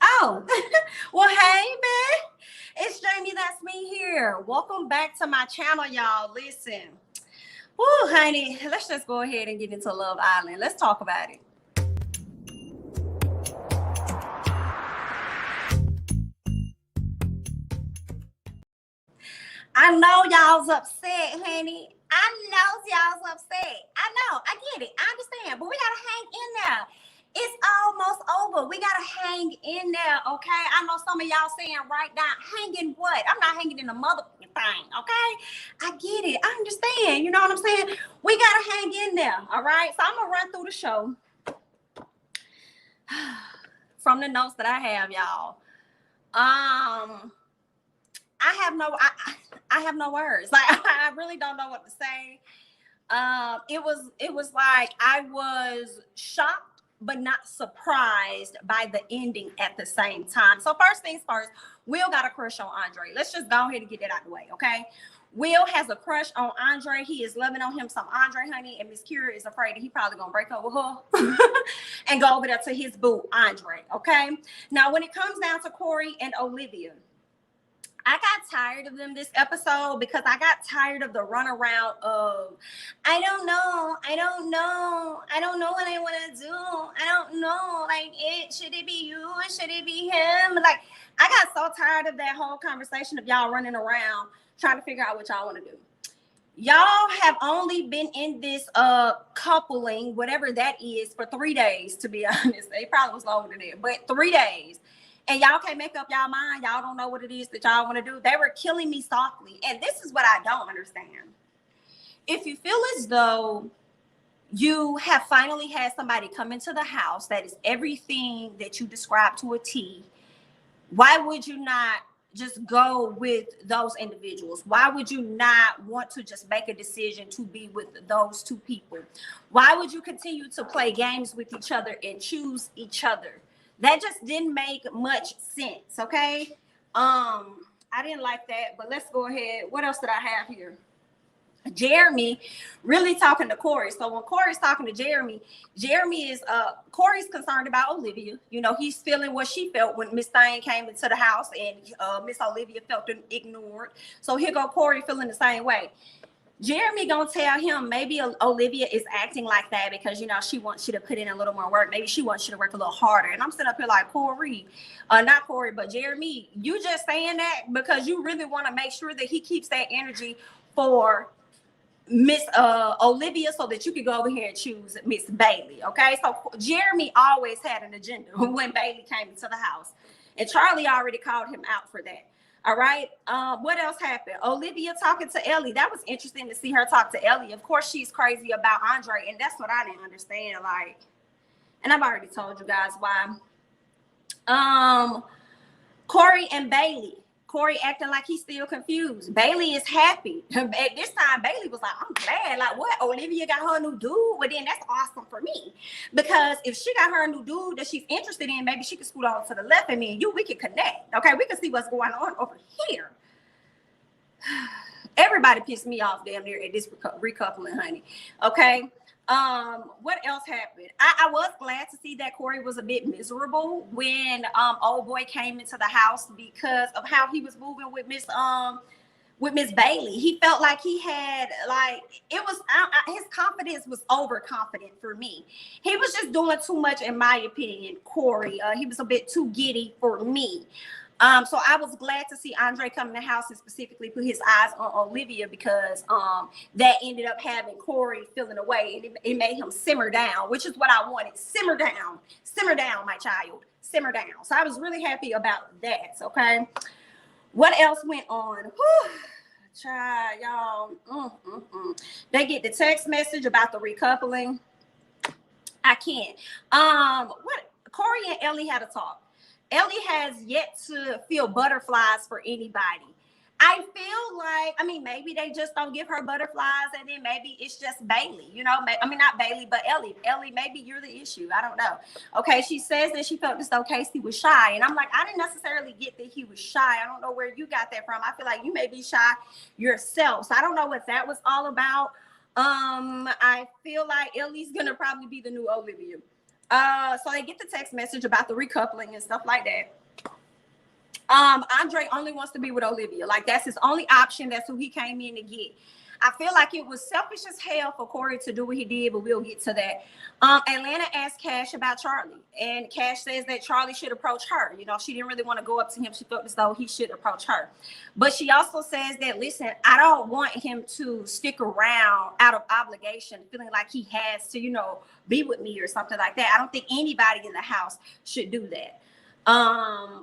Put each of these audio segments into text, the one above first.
Oh, well, hey, man. It's Jamie. That's me here. Welcome back to my channel, y'all. Listen. Woo, honey. Let's just go ahead and get into Love Island. Let's talk about it. I know y'all's upset, honey. I know y'all's upset. I know. I get it. I understand. But we got to hang in there. It's almost over. We got to hang in there, okay? I know some of y'all saying right now, hanging what? I'm not hanging in the motherfucking thing, okay? I get it. I understand. You know what I'm saying? We got to hang in there, all right? So I'm going to run through the show from the notes that I have, y'all. I have no words. Like I really don't know what to say. It was like I was shocked but not surprised by the ending at the same time. So first things first, Will got a crush on Andre. Let's just go ahead and get that out of the way, okay? Will has a crush on Andre. He is loving on him some Andre, honey, and Miss Kira is afraid that he probably gonna break up with her and go over there to his boo, Andre, okay? Now, when it comes down to Corey and Olivia, I got tired of them this episode because I got tired of the runaround of, I don't know what I want to do. I don't know, like, should it be you or should it be him? Like, I got so tired of that whole conversation of y'all running around trying to figure out what y'all want to do. Y'all have only been in this coupling, whatever that is, for 3 days, to be honest. It probably was longer than that, but 3 days. And y'all can't make up y'all mind. Y'all don't know what it is that y'all want to do. They were killing me softly. And this is what I don't understand. If you feel as though you have finally had somebody come into the house that is everything that you described to a T, why would you not just go with those individuals? Why would you not want to just make a decision to be with those two people? Why would you continue to play games with each other and choose each other? That just didn't make much sense, okay? I didn't like that, but let's go ahead. What else did I have here? Jeremy really talking to Corey. So when Corey's talking to Jeremy is Corey's concerned about Olivia. You know, he's feeling what she felt when Miss Thane came into the house and Miss Olivia felt ignored. So here go Corey feeling the same way. Jeremy gonna tell him maybe Olivia is acting like that because, you know, she wants you to put in a little more work. Maybe she wants you to work a little harder. And I'm sitting up here like, Corey, not Corey, but Jeremy, you just saying that because you really want to make sure that he keeps that energy for Miss Olivia so that you could go over here and choose Miss Bailey, okay? So Jeremy always had an agenda when Bailey came into the house. And Charlie already called him out for that. All right. What else happened? Olivia talking to Ellie. That was interesting to see her talk to Ellie. Of course, she's crazy about Andre, and that's what I didn't understand. Like, and I've already told you guys why. Corey and Bailey. Corey acting like he's still confused. Bailey is happy. At this time, Bailey was like, I'm glad. Like, what? Olivia got her a new dude? Well, then that's awesome for me. Because if she got her a new dude that she's interested in, maybe she could scoot on to the left and me and you, we can connect. Okay, we can see what's going on over here. Everybody pissed me off damn near at this recoupling, honey. Okay. What else happened? I was glad to see that Corey was a bit miserable when old boy came into the house because of how he was moving with Miss Bailey. He felt like he had, like, it was his confidence was overconfident for me. He was just doing too much, in my opinion. Corey, he was a bit too giddy for me. So I was glad to see Andre come in the house and specifically put his eyes on Olivia because that ended up having Corey feeling away and it made him simmer down, which is what I wanted. Simmer down, my child, simmer down. So I was really happy about that. Okay. What else went on? Whew. Child, y'all. They get the text message about the recoupling. I can't. What Corey and Ellie had a talk. Ellie has yet to feel butterflies for anybody. I feel like, I mean, maybe they just don't give her butterflies, and then maybe it's just Bailey, you know? I mean, not Bailey, but Ellie. Ellie, maybe you're the issue. I don't know. Okay, she says that she felt as though Casey was shy, and I'm like, I didn't necessarily get that he was shy. I don't know where you got that from. I feel like you may be shy yourself, so I don't know what that was all about. I feel like Ellie's gonna probably be the new Olivia. So they get the text message about the recoupling and stuff like that. Andre only wants to be with Olivia. Like, that's his only option. That's who he came in to get. I feel like it was selfish as hell for Corey to do what he did, but we'll get to that. Atlanta asked Cash about Charlie, and Cash says that Charlie should approach her. You know, she didn't really want to go up to him. She felt as though he should approach her. But she also says that, listen, I don't want him to stick around out of obligation, feeling like he has to, you know, be with me or something like that. I don't think anybody in the house should do that.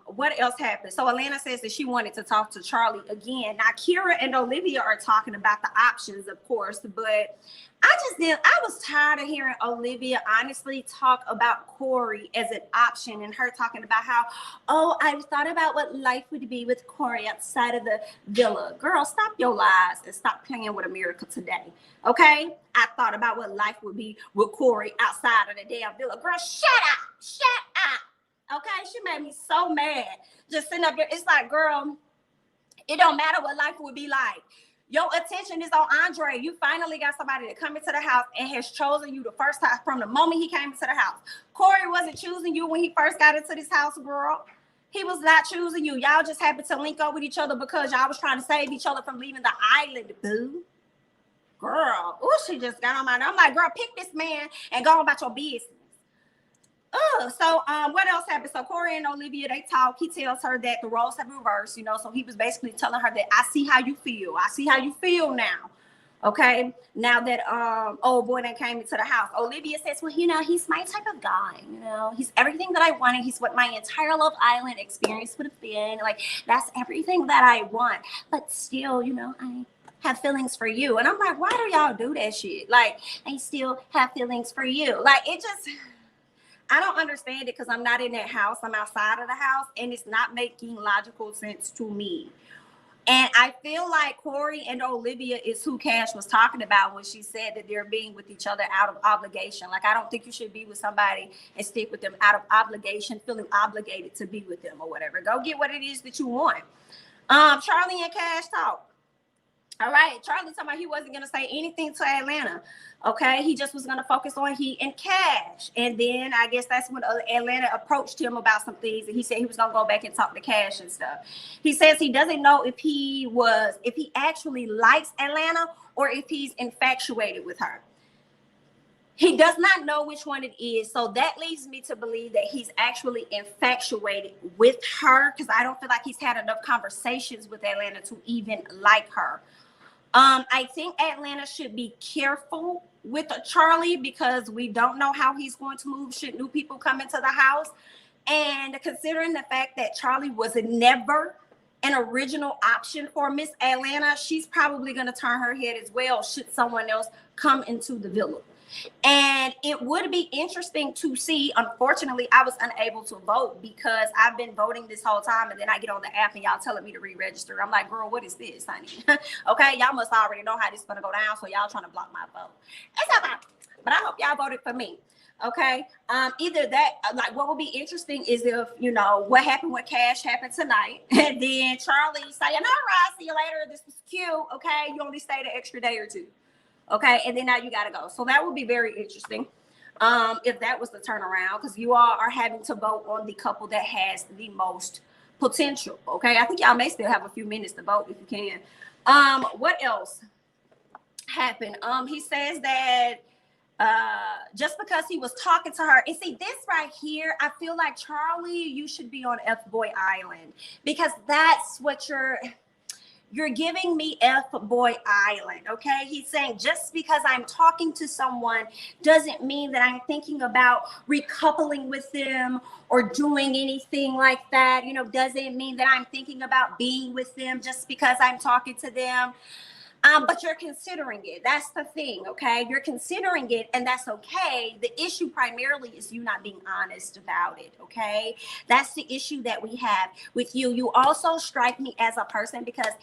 What else happened? So Atlanta says that she wanted to talk to Charlie again. Now Kira and Olivia are talking about the options, of course, but I was tired of hearing Olivia honestly talk about Corey as an option, and her talking about how, oh, I thought about what life would be with Corey outside of the villa. Girl, stop your lies and stop playing with America today. Okay? I thought about what life would be with Corey outside of the damn villa. Girl, shut up. Okay, she made me so mad just sitting up there. It's like, girl, it don't matter what life would be like. Your attention is on Andre. You finally got somebody to come into the house and has chosen you the first time from the moment he came into the house. Corey wasn't choosing you when he first got into this house, girl. He was not choosing you. Y'all just happened to link up with each other because y'all was trying to save each other from leaving the island, boo. Girl, oh, she just got on my nerve. I'm like, girl, pick this man and go on about your business. So what else happened? So Corey and Olivia, they talk. He tells her that the roles have reversed, you know. So he was basically telling her that I see how you feel. I see how you feel now. Okay. Now that old boy that came into the house. Olivia says, well, you know, he's my type of guy. You know, he's everything that I wanted. He's what my entire Love Island experience would have been. Like, that's everything that I want. But still, you know, I have feelings for you. And I'm like, why do y'all do that shit? Like, I still have feelings for you. Like, it just... I don't understand it because I'm not in that house. I'm outside of the house, and it's not making logical sense to me. And I feel like Corey and Olivia is who Cash was talking about when she said that they're being with each other out of obligation. Like, I don't think you should be with somebody and stick with them out of obligation, feeling obligated to be with them or whatever. Go get what it is that you want. Charlie and Cash talk. All right, Charlie talking about he wasn't going to say anything to Atlanta. Okay, he just was going to focus on he and Cash. And then I guess that's when Atlanta approached him about some things, and he said he was going to go back and talk to Cash and stuff. He says he doesn't know if he actually likes Atlanta or if he's infatuated with her. He does not know which one it is. So that leads me to believe that he's actually infatuated with her, because I don't feel like he's had enough conversations with Atlanta to even like her. I think Atlanta should be careful with Charlie because we don't know how he's going to move should new people come into the house. And considering the fact that Charlie was never an original option for Miss Atlanta, she's probably going to turn her head as well should someone else come into the villa. And it would be interesting to see. Unfortunately, I was unable to vote because I've been voting this whole time, and then I get on the app and y'all telling me to re-register. I'm like, girl, what is this, honey? Okay, y'all must already know how this is gonna go down, so y'all trying to block my vote. It's okay, but I hope y'all voted for me. Okay, either that, like, what would be interesting is if, you know, what happened with Cash happened tonight, and then Charlie saying, all right, see you later, this was cute. Okay, you only stayed an extra day or two. Okay, and then now you got to go. So that would be very interesting if that was the turnaround, because you all are having to vote on the couple that has the most potential. Okay, I think y'all may still have a few minutes to vote if you can. What else happened? He says that just because he was talking to her, and see this right here, I feel like, Charlie, you should be on F-Boy Island, because that's what you're giving me F-Boy Island, okay? He's saying just because I'm talking to someone doesn't mean that I'm thinking about recoupling with them or doing anything like that. You know, doesn't mean that I'm thinking about being with them just because I'm talking to them. But you're considering it. That's the thing, okay? You're considering it, and that's okay. The issue primarily is you not being honest about it, okay? That's the issue that we have with you. You also strike me as a person because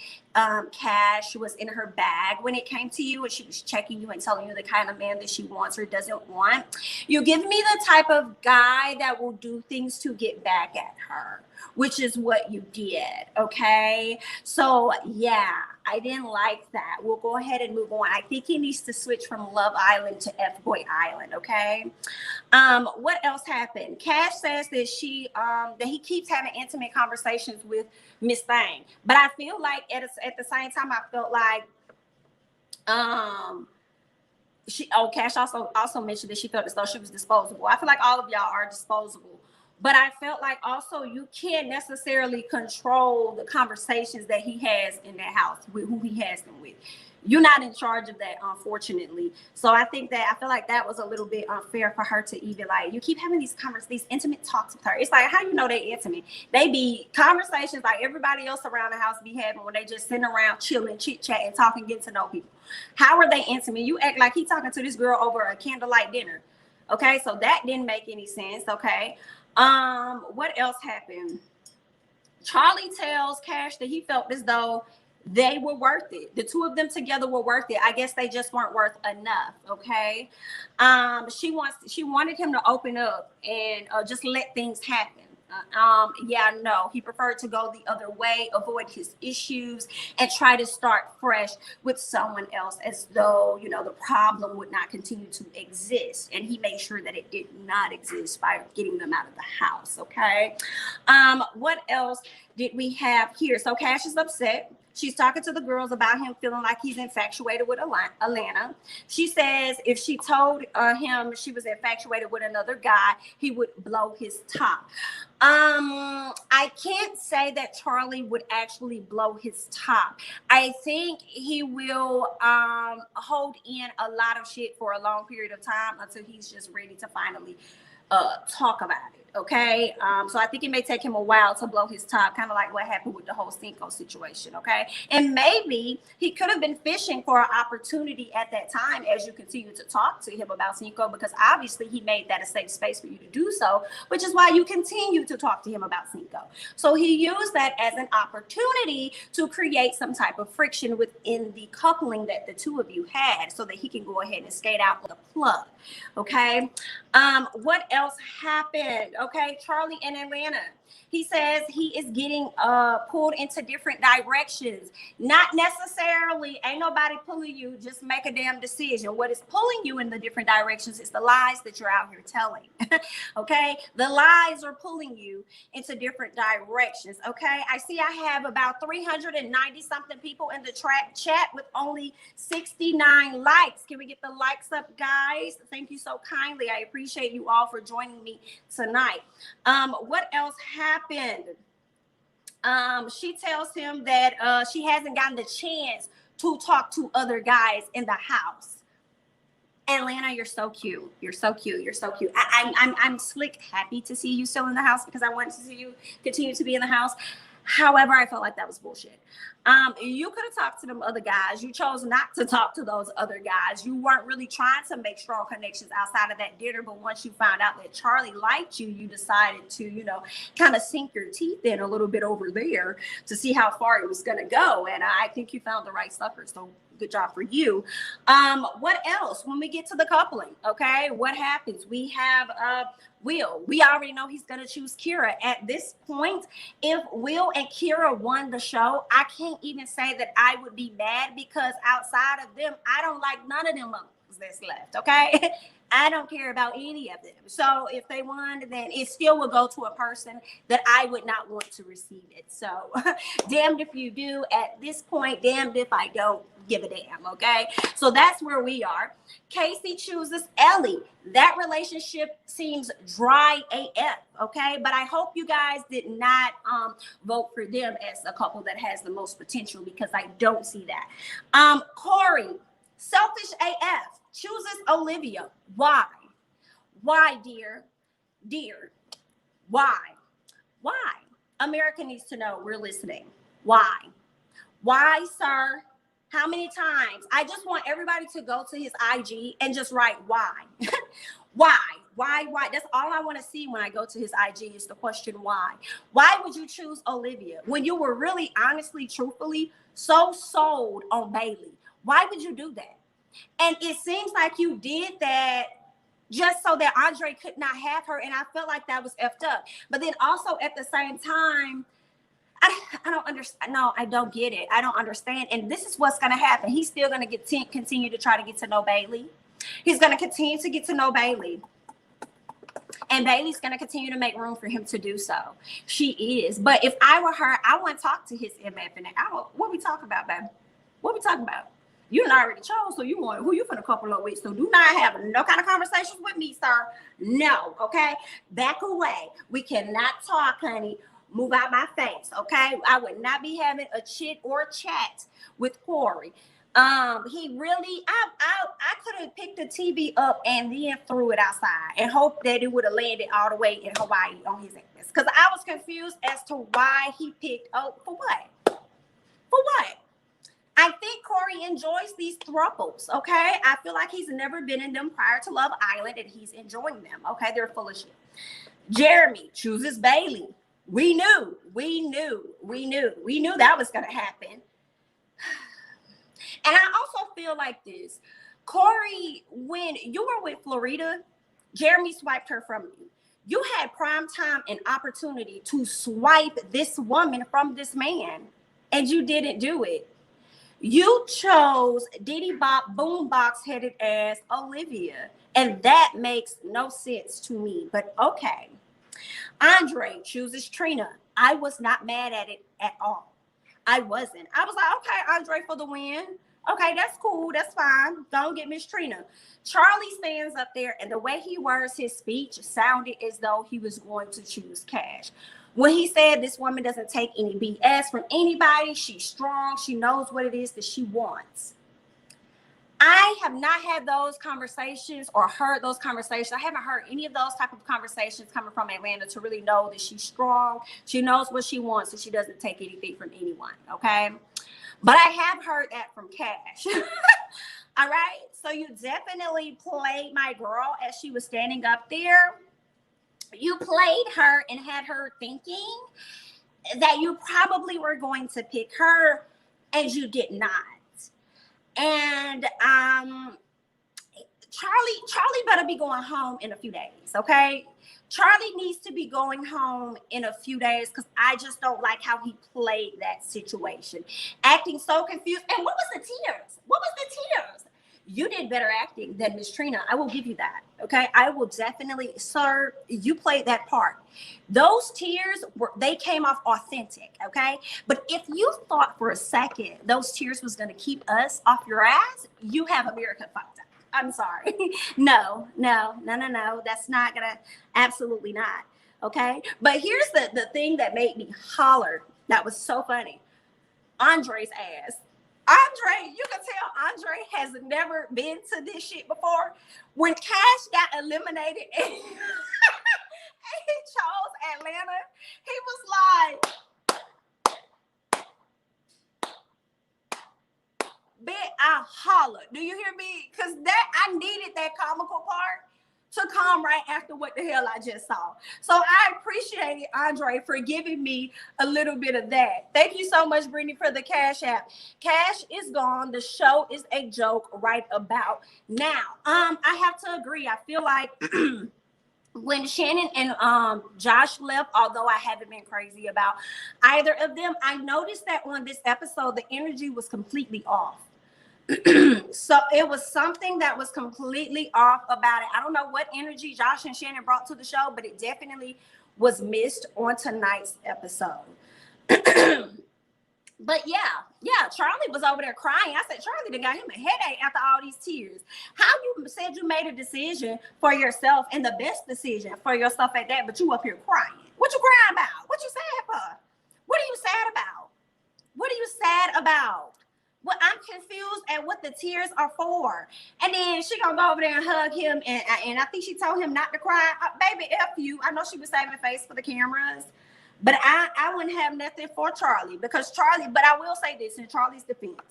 Cash was in her bag when it came to you, and she was checking you and telling you the kind of man that she wants or doesn't want. You give me the type of guy that will do things to get back at her, which is what you did, okay? So, yeah. I didn't like that. We'll go ahead and move on. I think he needs to switch from Love Island to F-Boy Island, okay? What else happened? Cash says that that he keeps having intimate conversations with Miss Thang. But I feel like at the same time, I felt like Cash also mentioned that she felt as though she was disposable. I feel like all of y'all are disposable. But I felt like also you can't necessarily control the conversations that he has in that house with who he has them with. You're not in charge of that, unfortunately. So I feel like that was a little bit unfair for her to even like, you keep having these intimate talks with her. It's like, how you know they're intimate? They be conversations like everybody else around the house be having when they just sitting around chilling, chit-chatting, talking, getting to know people. How are they intimate? You act like he talking to this girl over a candlelight dinner. Okay, so that didn't make any sense. Okay. What else happened? Charlie tells Cash that he felt as though they were worth it. The two of them together were worth it. I guess they just weren't worth enough. Okay. She wanted him to open up and just let things happen. No, he preferred to go the other way, avoid his issues, and try to start fresh with someone else, as though, the problem would not continue to exist. And he made sure that it did not exist by getting them out of the house. Okay. What else did we have here? So Cash is upset. She's talking to the girls about him feeling like he's infatuated with Alana. She says if she told him she was infatuated with another guy, he would blow his top. I can't say that Charlie would actually blow his top. I think he will hold in a lot of shit for a long period of time until he's just ready to finally talk about it. Okay. So I think it may take him a while to blow his top, kind of like what happened with the whole Cinco situation. Okay. And maybe he could have been fishing for an opportunity at that time as you continue to talk to him about Cinco, because obviously he made that a safe space for you to do so, which is why you continue to talk to him about Cinco. So he used that as an opportunity to create some type of friction within the coupling that the two of you had, so that he can go ahead and skate out with a plug. Okay. What else happened? Okay, Charlie in Atlanta. He says he is getting pulled into different directions. Not necessarily, ain't nobody pulling you, just make a damn decision. What is pulling you in the different directions is the lies that you're out here telling. Okay, the lies are pulling you into different directions. Okay, I see I have about 390 something people in the chat with only 69 likes. Can we get the likes up, guys? Thank you so kindly. I appreciate you all for joining me tonight. What else happened? She tells him that she hasn't gotten the chance to talk to other guys in the house. Atlanta, you're so cute. You're so cute. You're so cute. I'm slick happy to see you still in the house, because I wanted to see you continue to be in the house. However, I felt like that was bullshit. You could have talked to them other guys. You chose not to talk to those other guys. You weren't really trying to make strong connections outside of that dinner. But once you found out that Charlie liked you, you decided to, kind of sink your teeth in a little bit over there to see how far it was going to go. And I think you found the right sucker. So good job for you. What else? When we get to the coupling, okay, what happens? We have Will. We already know he's going to choose Kira. At this point, if Will and Kira won the show, I can't even say that I would be mad, because outside of them, I don't like none of them that's left. Okay. I don't care about any of them. So if they won, then it still will go to a person that I would not want to receive it. So damned if you do at this point, damned if I don't give a damn. Okay. So that's where we are. Casey chooses Ellie. That relationship seems dry AF. Okay. But I hope you guys did not vote for them as a couple that has the most potential, because I don't see that. Corey, selfish AF, chooses Olivia. Why? Why, dear? Dear, why? Why? America needs to know we're listening. Why? Why, sir? How many times? I just want everybody to go to his IG and just write why. Why? Why? That's all I want to see when I go to his IG is the question why. Why would you choose Olivia when you were really, honestly, truthfully, so sold on Bailey? Why would you do that? And it seems like you did that just so that Andre could not have her. And I felt like that was effed up. But then also at the same time, I don't understand. No, I don't get it. I don't understand. And this is what's going to happen. He's still going to continue to try to get to know Bailey. He's going to continue to get to know Bailey. And Bailey's going to continue to make room for him to do so. She is. But if I were her, I wouldn't talk to his MF. And what we talking about, baby? What we talking about? You done already chose, so you want who you for a couple of weeks. So do not have no kind of conversations with me, sir. No, okay? Back away. We cannot talk, honey. Move out my face, okay? I would not be having a chit or chat with Corey. He really, I could have picked the TV up and then threw it outside and hoped that it would have landed all the way in Hawaii on his ass. Because I was confused as to why he picked up for what? For what? I think Corey enjoys these thruples, okay? I feel like he's never been in them prior to Love Island and he's enjoying them, okay? They're full of shit. Jeremy chooses Bailey. We knew that was going to happen. And I also feel like this. Corey, when you were with Florida, Jeremy swiped her from you. You had prime time and opportunity to swipe this woman from this man, and you didn't do it. You chose Diddy Bop Boombox headed ass Olivia, and that makes no sense to me, but okay. Andre chooses Trina. I was not mad at it at all. I wasn't. I was like, okay, Andre for the win. Okay, that's cool. That's fine. Don't get Miss Trina. Charlie stands up there, and the way he words his speech sounded as though he was going to choose Cash. When he said this woman doesn't take any BS from anybody, she's strong, she knows what it is that she wants. I have not had those conversations or heard those conversations. I haven't heard any of those type of conversations coming from Atlanta to really know that she's strong. She knows what she wants and she doesn't take anything from anyone, okay? But I have heard that from Cash. All right? So you definitely played my girl as she was standing up there. You played her and had her thinking that you probably were going to pick her, and you did not. And Charlie better be going home in a few days, okay? Charlie needs to be going home in a few days because I just don't like how he played that situation. Acting so confused. And what was the tears? What was the tears? You did better acting than Miss Trina. I will give you that, okay? I will definitely, sir, you played that part. Those tears, they came off authentic, okay? But if you thought for a second those tears was going to keep us off your ass, you have America fucked up. I'm sorry. No. That's not going to, absolutely not, okay? But here's the thing that made me holler. That was so funny. Andre's ass. Andre, you can tell Andre has never been to this shit before. When Cash got eliminated and he chose Atlanta, he was like, "Bet I hollered." Do you hear me? Because I needed that comical part to come right after what the hell I just saw. So I appreciate Andre for giving me a little bit of that. Thank you so much, Brittany, for the Cash App. Cash is gone. The show is a joke right about now. I have to agree. I feel like when Shannon and Josh left, although I haven't been crazy about either of them, I noticed that on this episode, the energy was completely off. So it was something that was completely off about it. I don't know what energy Josh and Shannon brought to the show, but it definitely was missed on tonight's episode. But yeah, Charlie was over there crying. I said, Charlie done got him a headache after all these tears. How you said you made a decision for yourself and the best decision for yourself at that, but you up here crying. What you crying about? What you sad for? What are you sad about? What are you sad about? Well, I'm confused at what the tears are for. And then she gonna go over there and hug him, and I think she told him not to cry. Baby, F you. I know she was saving face for the cameras, but I wouldn't have nothing for Charlie because Charlie, but I will say this in Charlie's defense.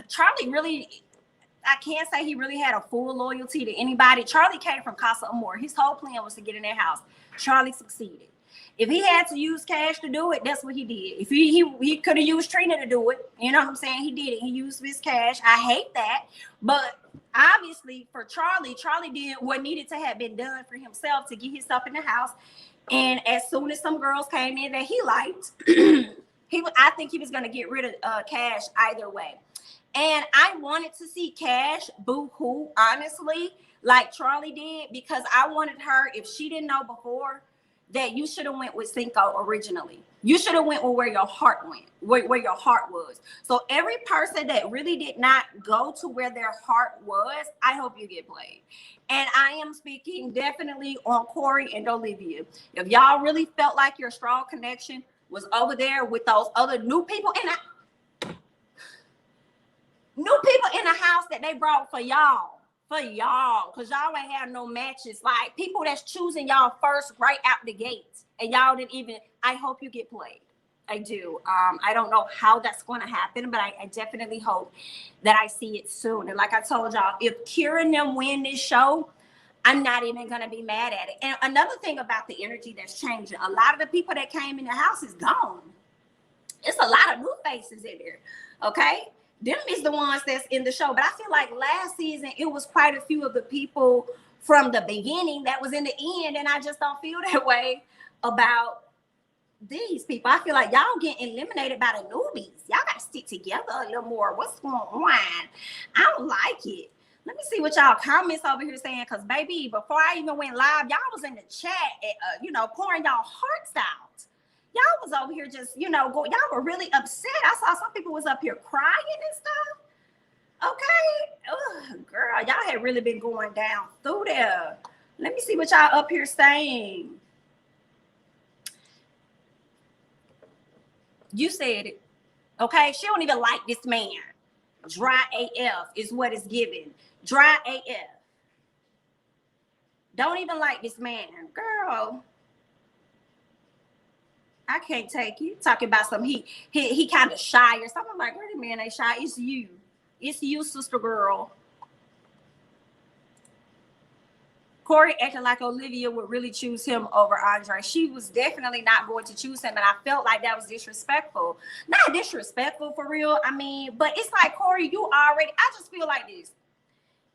Charlie really, I can't say he really had a full loyalty to anybody. Charlie came from Casa Amor. His whole plan was to get in their house. Charlie succeeded. If he had to use cash to do it, that's what he did. If he could have used Trina to do it, you know what I'm saying? He did it. He used his cash. I hate that. But obviously for Charlie did what needed to have been done for himself to get himself in the house. And as soon as some girls came in that he liked, I think he was going to get rid of Cash either way. And I wanted to see Cash boo-hoo, honestly, like Charlie did, because I wanted her, if she didn't know before, that you should have went with Cinco originally. You should have went with where your heart went, where your heart was. So every person that really did not go to where their heart was, I hope you get played. And I am speaking definitely on Corey and Olivia. If y'all really felt like your strong connection was over there with those other new people in the house that they brought for y'all, because y'all ain't have no matches. Like people that's choosing y'all first right out the gates, and y'all didn't even. I hope you get played. I do. I don't know how that's going to happen, but I definitely hope that I see it soon. And like I told y'all, if Kira and them win this show, I'm not even going to be mad at it. And another thing about the energy that's changing, a lot of the people that came in the house is gone. It's a lot of new faces in there. Okay. Them is the ones that's in the show. But I feel like last season, it was quite a few of the people from the beginning that was in the end. And I just don't feel that way about these people. I feel like y'all getting eliminated by the newbies. Y'all got to stick together a little more. What's going on? I don't like it. Let me see what y'all comments over here saying. Because, baby, before I even went live, y'all was in the chat, pouring y'all hearts out. Y'all was over here just, y'all were really upset. I saw some people was up here crying and stuff. Okay. Ugh, girl, y'all had really been going down through there. Let me see what y'all up here saying. You said it. Okay. She don't even like this man. Dry AF is what it's given. Dry AF. Don't even like this man. Girl. I can't take it. Talking about some he kind of shy or something. I'm like, wait a minute, ain't shy. It's you. It's you, sister girl. Corey acting like Olivia would really choose him over Andre. She was definitely not going to choose him, and I felt like that was disrespectful. Not disrespectful for real. I mean, but it's like, Corey, I just feel like this.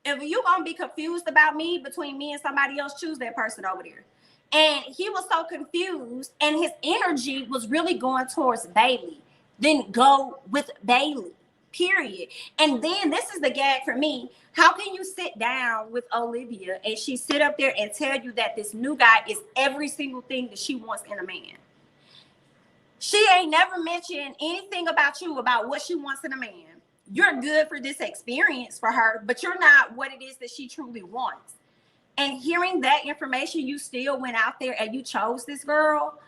If you gonna be confused about me between me and somebody else, choose that person over there. And he was so confused, and his energy was really going towards Bailey. Then go with Bailey, period. And then this is the gag for me. How can you sit down with Olivia and she sit up there and tell you that this new guy is every single thing that she wants in a man? She ain't never mentioned anything about you, about what she wants in a man. You're good for this experience for her, but you're not what it is that she truly wants. And hearing that information, you still went out there and you chose this girl.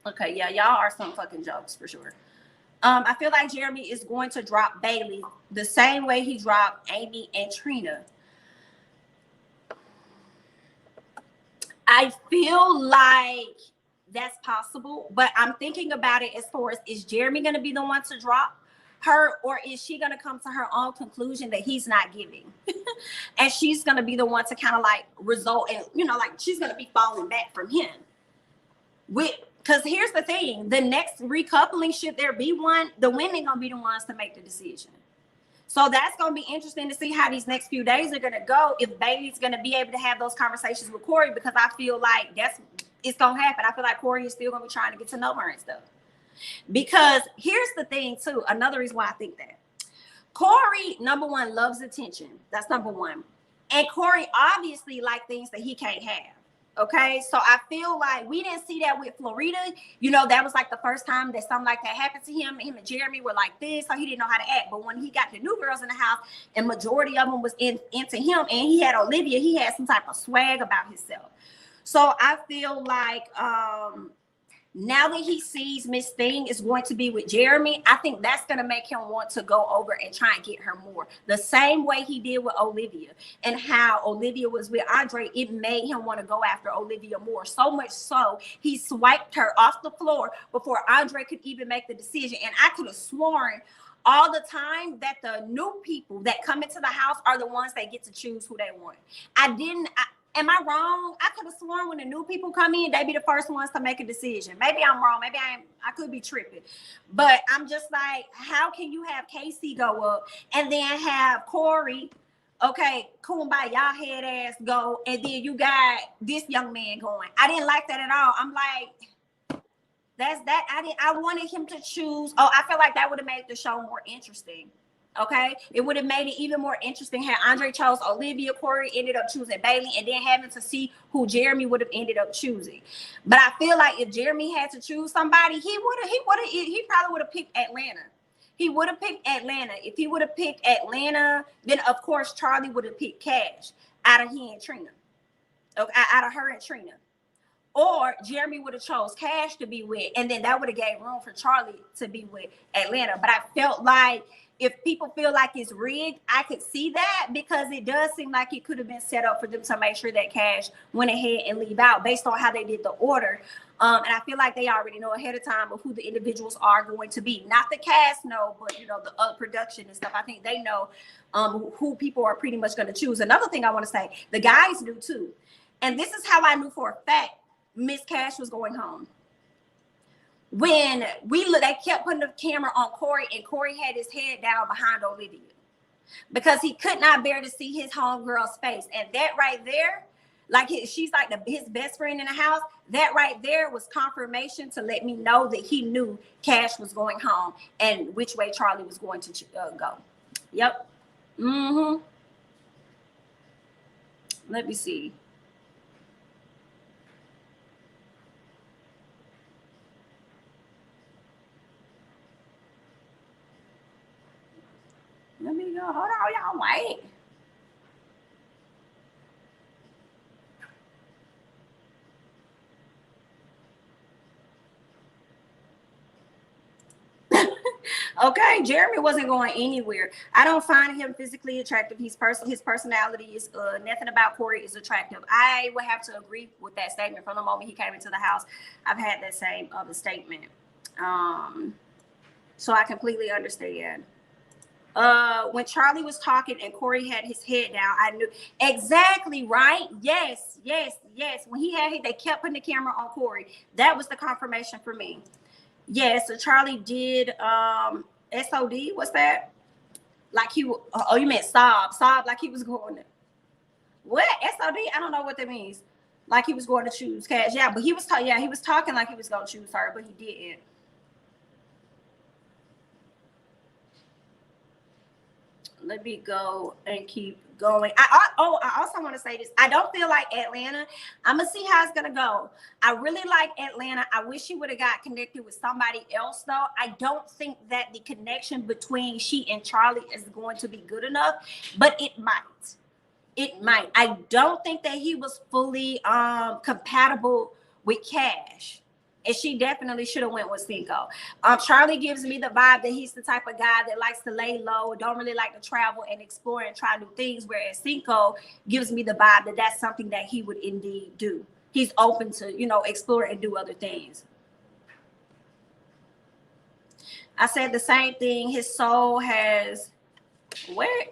Okay, yeah, y'all are some fucking jokes for sure. I feel like Jeremy is going to drop Bailey the same way he dropped Amy and Trina. I feel like that's possible, but I'm thinking about it as far as, is Jeremy going to be the one to drop her, or is she going to come to her own conclusion that he's not giving? And she's going to be the one to kind of like result in, like she's going to be falling back from him. Because here's the thing, the next recoupling, should there be one, the women going to be the ones to make the decision. So that's going to be interesting to see how these next few days are going to go, if Bailey's going to be able to have those conversations with Corey, because I feel like it's going to happen. I feel like Corey is still going to be trying to get to know her and stuff. Because here's the thing too, another reason why I think that Corey, number one, loves attention. That's number one. And Corey obviously like things that he can't have. Okay, so I feel like we didn't see that with Florida. That was like the first time that something like that happened to him. Him and Jeremy were like this, so he didn't know how to act. But when he got the new girls in the house, and majority of them was into him, and he had Olivia, he had some type of swag about himself. So I feel like now that he sees Miss Thing is going to be with Jeremy, I think that's going to make him want to go over and try and get her more. The same way he did with Olivia, and how Olivia was with Andre, it made him want to go after Olivia more. So much so, he swiped her off the floor before Andre could even make the decision. And I could have sworn all the time that the new people that come into the house are the ones that get to choose who they want. Am I wrong? I could have sworn when the new people come in, they be the first ones to make a decision. Maybe I'm wrong. Maybe I could be tripping. But I'm just like, how can you have Casey go up and then have Corey, okay, kumbaya head ass go, and then you got this young man going? I didn't like that at all. I'm like, that's that. I wanted him to choose. Oh, I feel like that would have made the show more interesting. Okay, it would have made it even more interesting had Andre chose Olivia, Corey ended up choosing Bailey, and then having to see who Jeremy would have ended up choosing. But I feel like if Jeremy had to choose somebody, he probably would have picked Atlanta. He would have picked Atlanta. If he would have picked Atlanta, then of course Charlie would have picked Cash out of he and Trina. Okay, out of her and Trina. Or Jeremy would have chose Cash to be with, and then that would have gave room for Charlie to be with Atlanta. But I felt like if people feel like it's rigged, I could see that, because it does seem like it could have been set up for them to make sure that Cash went ahead and leave out based on how they did the order. And I feel like they already know ahead of time of who the individuals are going to be. Not the cast know, but you know, the production and stuff. I think they know who people are pretty much going to choose. Another thing I want to say, the guys knew too. And this is how I knew for a fact Miss Cash was going home. When they kept putting the camera on Corey, and Corey had his head down behind Olivia because he could not bear to see his homegirl's face. And that right there, like she's like his best friend in the house. That right there was confirmation to let me know that he knew Cash was going home and which way Charlie was going to go. Yep. Let me see. Let me go. Hold on, y'all. Wait. Okay, Jeremy wasn't going anywhere. I don't find him physically attractive. His personality is nothing about Corey is attractive. I would have to agree with that statement from the moment he came into the house. I've had that same other statement. So I completely understand. When Charlie was talking and Corey had his head down, I knew exactly, right? Yes. When they kept putting the camera on Corey. That was the confirmation for me. Yes, so Charlie did SOD. What's that? Like he oh, you meant sob like he was going to what? SOD? I don't know what that means. Like he was going to choose Cash. Yeah, but he was he was talking like he was going to choose her, but he didn't. Let me go and keep going. I also want to say this. I don't feel like Atlanta. I'm gonna see how it's gonna go. I really like Atlanta. I wish she would have got connected with somebody else though. I don't think that the connection between she and Charlie is going to be good enough, but it might. It might. I don't think that he was fully compatible with Cash. And she definitely should have went with Cinco. Charlie gives me the vibe that he's the type of guy that likes to lay low, don't really like to travel and explore and try new things, whereas Cinco gives me the vibe that that's something that he would indeed do. He's open to, you know, explore and do other things. I said the same thing. His soul has where?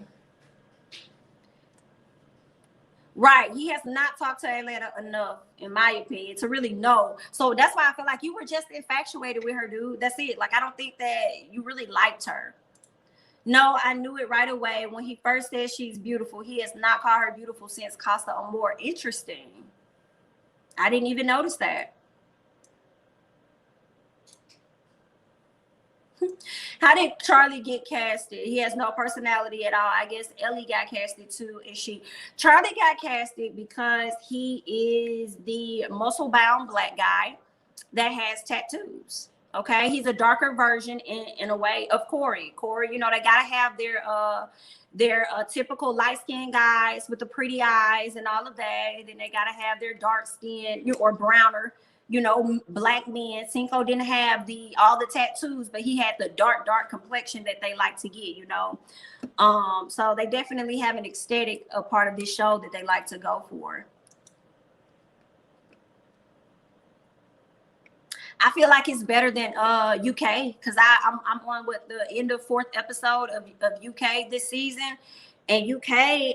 Right. He has not talked to Atlanta enough, in my opinion, to really know. So that's why I feel like you were just infatuated with her, dude. That's it. Like, I don't think that you really liked her. No, I knew it right away. When he first said she's beautiful, he has not called her beautiful since Casa Amor. Interesting. I didn't even notice that. How did Charlie get casted? He has no personality at all. I guess Ellie got casted too, and Charlie got casted because he is the muscle-bound black guy that has tattoos. Okay, he's a darker version in a way of Corey. Corey, you know, they gotta have their typical light-skinned guys with the pretty eyes and all of that, and then they gotta have their dark skin or browner, you know, black men. Cinco didn't have all the tattoos, but he had the dark complexion that they like to get, you know. So they definitely have an aesthetic, a part of this show that they like to go for. I feel like it's better than UK, because I'm on with the end of 4th episode of UK this season, and UK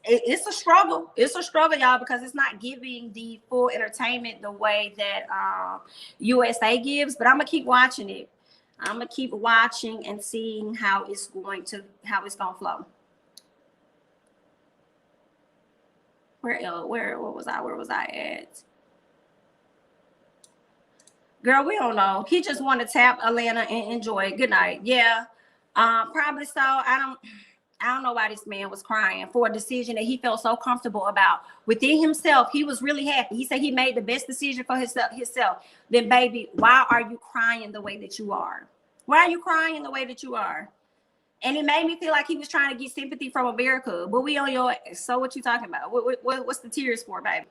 It's a struggle. It's a struggle, y'all, because it's not giving the full entertainment the way that USA gives. But I'm gonna keep watching it. I'm gonna keep watching and seeing how it's gonna flow. Where was I at? Girl, we don't know. He just want to tap Atlanta and enjoy it. Good night. Yeah. Probably so. I don't know why this man was crying for a decision that he felt so comfortable about. Within himself, he was really happy. He said he made the best decision for himself. Then, baby, why are you crying the way that you are? Why are you crying the way that you are? And it made me feel like he was trying to get sympathy from America. But we on your ass. So what you talking about? What's the tears for, baby?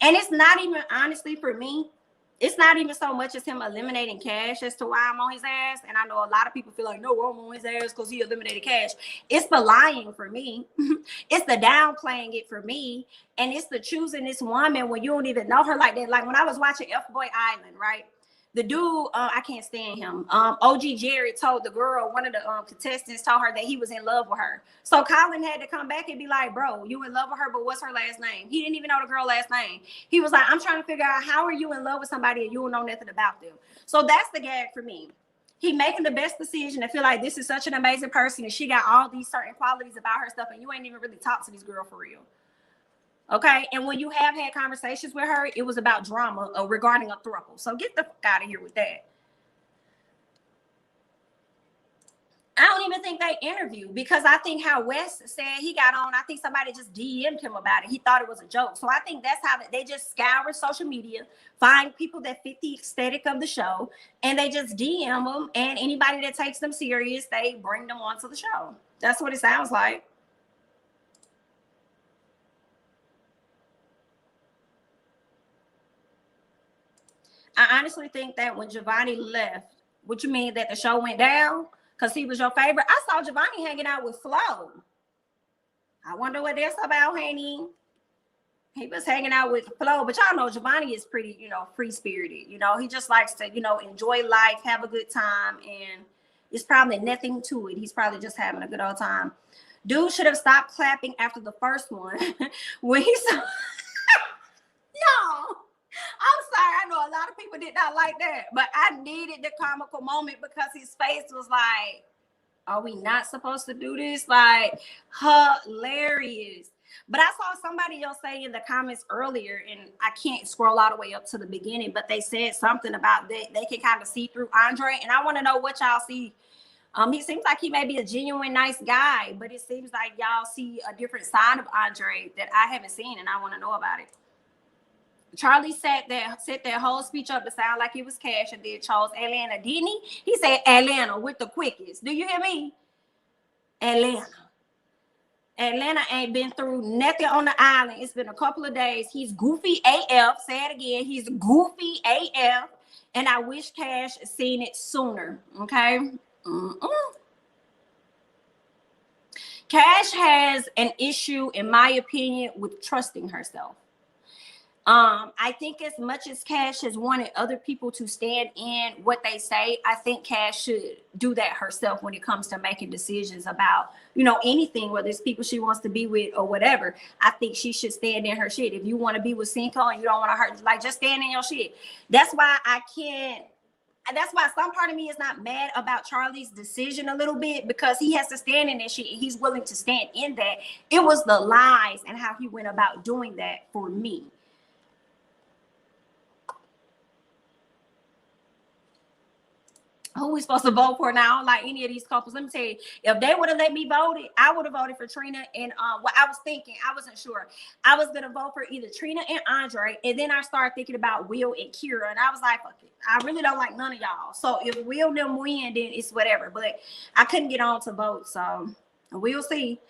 And it's not even, honestly, for me, it's not even so much as him eliminating Cash as to why I'm on his ass. And I know a lot of people feel like, no, I'm on his ass because he eliminated Cash. It's the lying for me. It's the downplaying it for me. And it's the choosing this woman when you don't even know her like that. Like when I was watching F-Boy Island, right? The dude, I can't stand him. OG Jerry told the girl, one of the contestants told her that he was in love with her. So Colin had to come back and be like, bro, you in love with her, but what's her last name? He didn't even know the girl's last name. He was like, I'm trying to figure out how are you in love with somebody and you don't know nothing about them. So that's the gag for me. He making the best decision and feel like this is such an amazing person and she got all these certain qualities about her stuff and you ain't even really talked to this girl for real. Okay, and when you have had conversations with her, it was about drama regarding a throuple. So get the fuck out of here with that. I don't even think they interviewed because I think how Wes said he got on, I think somebody just DM'd him about it. He thought it was a joke. So I think that's how they just scour social media, find people that fit the aesthetic of the show, and they just DM them. And anybody that takes them serious, they bring them onto the show. That's what it sounds like. I honestly think that when Giovanni left, what you mean that the show went down? Because he was your favorite? I saw Giovanni hanging out with Flo. I wonder what that's about, honey. He was hanging out with Flo, but y'all know Giovanni is pretty, free-spirited. He just likes to, enjoy life, have a good time, and it's probably nothing to it. He's probably just having a good old time. Dude should have stopped clapping after the first one. When he saw... No. I'm sorry. I know a lot of people did not like that, but I needed the comical moment because his face was like, are we not supposed to do this? Like, hilarious. But I saw somebody else say in the comments earlier, and I can't scroll all the way up to the beginning, but they said something about that they can kind of see through Andre, and I want to know what y'all see. He seems like he may be a genuine nice guy, but it seems like y'all see a different side of Andre that I haven't seen, and I want to know about it. Charlie set that whole speech up to sound like it was Cash and then chose Atlanta, didn't he? He said Atlanta with the quickest. Do you hear me? Atlanta. Atlanta ain't been through nothing on the island. It's been a couple of days. He's goofy AF. Say it again. He's goofy AF. And I wish Cash seen it sooner. Okay? Cash has an issue, in my opinion, with trusting herself. I think as much as Cash has wanted other people to stand in what they say, I think Cash should do that herself when it comes to making decisions about, anything, whether it's people she wants to be with or whatever. I think she should stand in her shit. If you want to be with Cinco and you don't want to hurt, like, just stand in your shit. That's why some part of me is not mad about Charlie's decision a little bit, because he has to stand in that shit. He's willing to stand in that. It was the lies and how he went about doing that for me. Who we supposed to vote for now? Like any of these couples, let me tell you, if they would have let me vote it, I would have voted for Trina. And what I was thinking, I wasn't sure. I was gonna vote for either Trina and Andre, and then I started thinking about Will and Kira, and I was like, fuck it, I really don't like none of y'all. So if Will and them win, then it's whatever. But I couldn't get on to vote, so we'll see.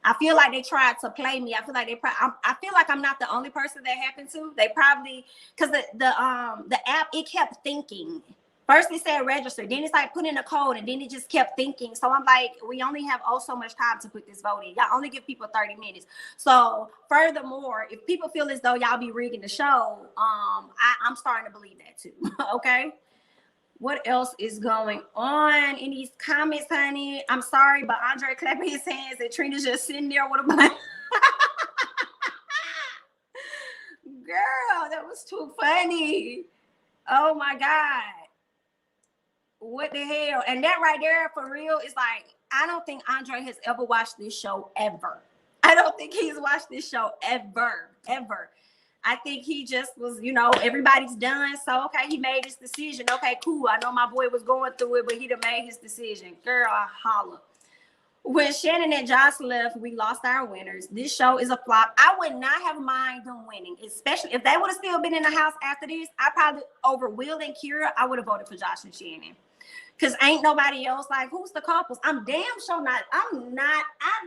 I feel like they tried to play me. I feel like I feel like I'm not the only person that happened to. They probably, because the app, it kept thinking. First it said register, then it's like put in a code, and then it just kept thinking. So I'm like, we only have so much time to put this vote in. Y'all only give people 30 minutes. So furthermore, if people feel as though y'all be rigging the show, I'm starting to believe that too. Okay. What else is going on in these comments, honey? I'm sorry, but Andre clapping his hands and Trina's just sitting there with a blank. Girl, that was too funny. Oh my God. What the hell? And that right there, for real, is like, I don't think Andre has ever watched this show ever. I don't think he's watched this show ever. I think he just was, everybody's done. So, okay, he made his decision. Okay, cool. I know my boy was going through it, but he done made his decision. Girl, I holla. When Shannon and Josh left, we lost our winners. This show is a flop. I would not have mind them winning, especially if they would have still been in the house after this. I probably, over Will and Kira, I would have voted for Josh and Shannon. Because ain't nobody else like, who's the couples? I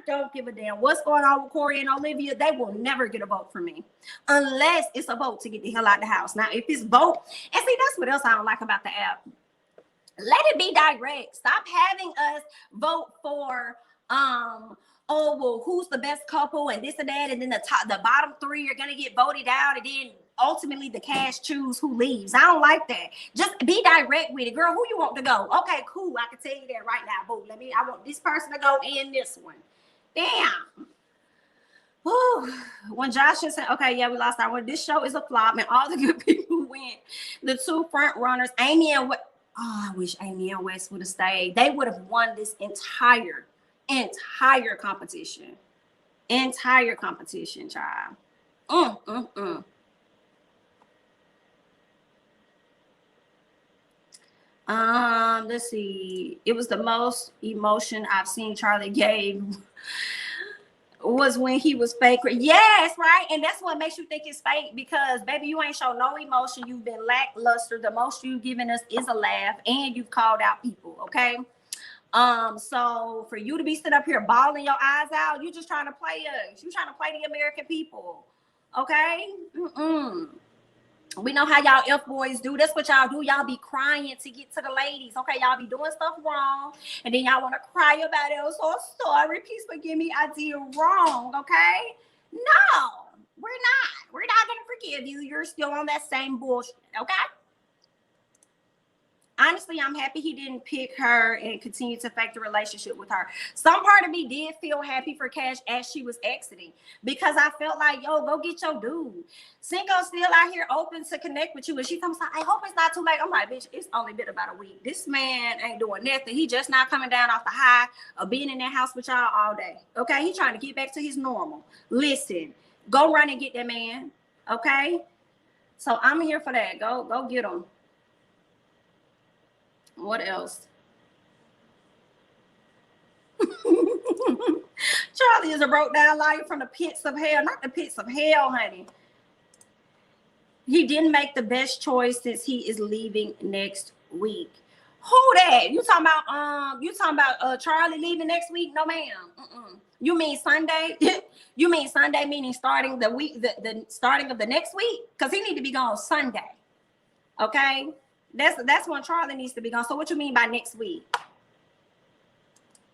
don't give a damn what's going on with Corey and Olivia. They will never get a vote for me unless it's a vote to get the hell out of the house. Now, if it's vote, and see, that's what else I don't like about the app. Let it be direct. Stop having us vote for, oh, well, who's the best couple and this and that. And then the bottom three are going to get voted out. And then ultimately the cast choose who leaves. I don't like that. Just be direct with it. Girl, who you want to go? Okay, cool. I can tell you that right now. Boo, I want this person to go in this one. Damn. Whew. When Josh said, okay, yeah, we lost our one. This show is a flop and all the good people win. The two front runners, Amy and West. Oh, I wish Amy and West would have stayed. They would have won this entire competition. Entire competition, child. Let's see. It was the most emotion I've seen Charlie gave was when he was fake. Yes, right. And that's what makes you think it's fake, because baby, you ain't show no emotion. You've been lackluster. The most you've given us is a laugh, and you've called out people. Okay. So for you to be sitting up here bawling your eyes out, you just trying to play us. You trying to play the American people. Okay. We know how y'all F boys do. That's what y'all do. Y'all be crying to get to the ladies. Okay, y'all be doing stuff wrong, and then y'all want to cry about it. I'm so sorry. Please forgive me. I did wrong. Okay. No, we're not. We're not gonna forgive you. You're still on that same bullshit. Okay. Honestly, I'm happy he didn't pick her and continue to fake the relationship with her. Some part of me did feel happy for Cash as she was exiting, because I felt like, yo, go get your dude. Cinco's still out here open to connect with you. And she comes like, I hope it's not too late. I'm like, bitch, it's only been about a week. This man ain't doing nothing. He just not coming down off the high of being in that house with y'all all day. Okay, he trying to get back to his normal. Listen, go run and get that man. Okay, so I'm here for that. Go get him. What else? Charlie is a broke down liar from the pits of hell. Not the pits of hell, honey. He didn't make the best choice since he is leaving next week. Who that? You talking about Charlie leaving next week? No, ma'am. You mean Sunday? You mean Sunday meaning starting the week, the starting of the next week? Because he need to be gone Sunday. Okay? That's when Charlie needs to be gone. So what you mean by next week?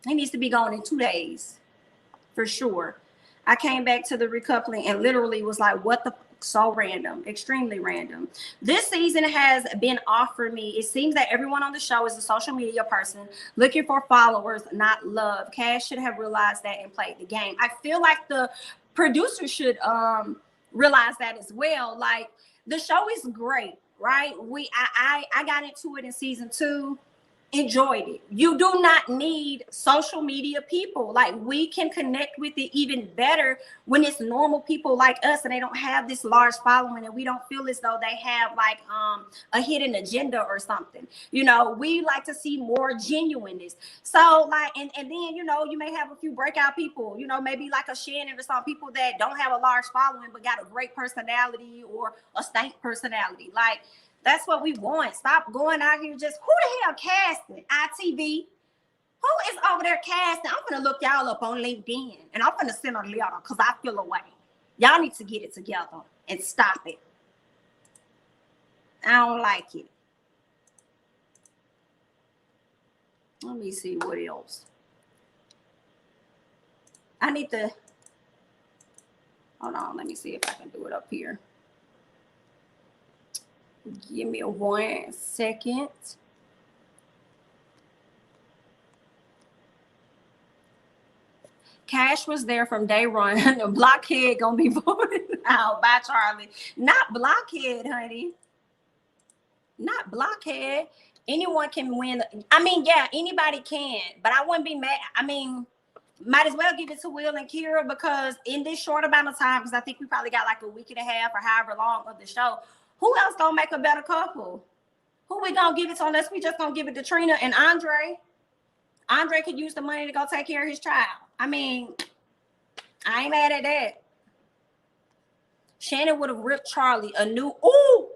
He needs to be gone in 2 days, for sure. I came back to the recoupling and literally was like, what the fuck? So random, extremely random. This season has been off for me. It seems that everyone on the show is a social media person looking for followers, not love. Cash should have realized that and played the game. I feel like the producer should realize that as well. Like, the show is great. Right? I got into it in season 2, enjoyed it. You do not need social media people. Like, we can connect with it even better when it's normal people like us and they don't have this large following and we don't feel as though they have like a hidden agenda or something. We like to see more genuineness. So like, and then you may have a few breakout people, maybe like a Shannon or some people that don't have a large following but got a great personality or a stank personality. Like, that's what we want. Stop going out here just, who the hell casting? ITV? Who is over there casting? I'm gonna look y'all up on LinkedIn and I'm gonna send a letter because I feel away. Y'all need to get it together and stop it. I don't like it. Let me see what else. I need to, hold on, let me see if I can do it up here. Give me 1 second. Cash was there from day one. The blockhead gonna be voted out by Charlie. Not blockhead, honey. Not blockhead. Anyone can win. I mean, yeah, anybody can, but I wouldn't be mad. I mean, might as well give it to Will and Kira, because in this short amount of time, because I think we probably got like a week and a half or however long of the show, who else gonna make a better couple? Who we gonna give it to unless we just gonna give it to Trina and Andre? Andre could use the money to go take care of his child. I mean, I ain't mad at that. Shannon would have ripped Charlie a new, ooh,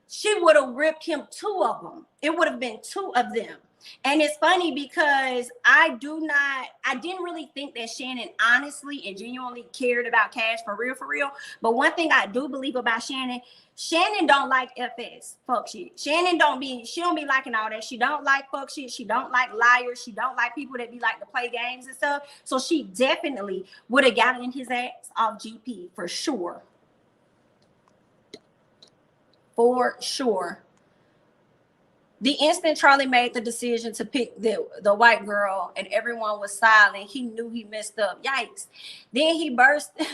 she would have ripped him 2 of them. It would have been 2 of them. And it's funny because I didn't really think that Shannon honestly and genuinely cared about Cash for real. But one thing I do believe about Shannon don't like FS, fuck shit. She don't be liking all that. She don't like fuck shit. She don't like liars. She don't like people that be like to play games and stuff. So she definitely would have gotten in his ass off GP for sure. For sure. The instant Charlie made the decision to pick the white girl and everyone was silent, he knew he messed up. Yikes. Then he burst. Then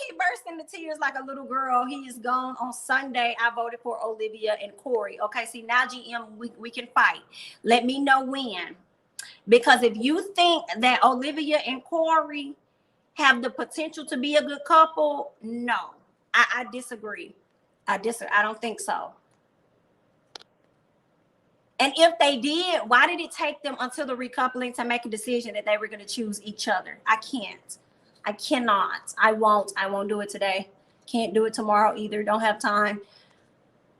he burst into tears like a little girl. He is gone. On Sunday, I voted for Olivia and Corey. Okay, see, now GM, we can fight. Let me know when. Because if you think that Olivia and Corey have the potential to be a good couple, no. I disagree. I don't think so. And if they did, why did it take them until the recoupling to make a decision that they were going to choose each other? I can't. I cannot. I won't do it today. Can't do it tomorrow either. Don't have time.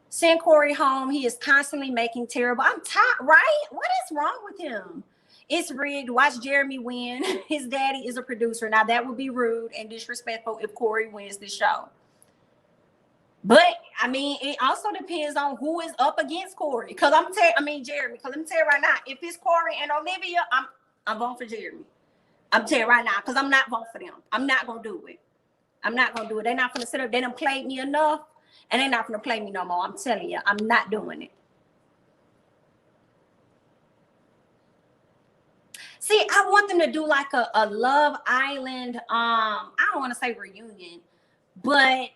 Send Corey home. He is constantly making terrible. I'm tired, right? What is wrong with him? It's rigged. Watch Jeremy win. His daddy is a producer. Now that would be rude and disrespectful if Corey wins the show. But I mean, it also depends on who is up against Corey. Jeremy. Because let me tell you right now, if it's Corey and Olivia, I'm voting for Jeremy. I'm telling you right now, because I'm not voting for them. I'm not gonna do it. I'm not gonna do it. They're not gonna sit up. They done played me enough, and they're not gonna play me no more. I'm telling you, I'm not doing it. See, I want them to do like a Love Island. I don't want to say reunion, but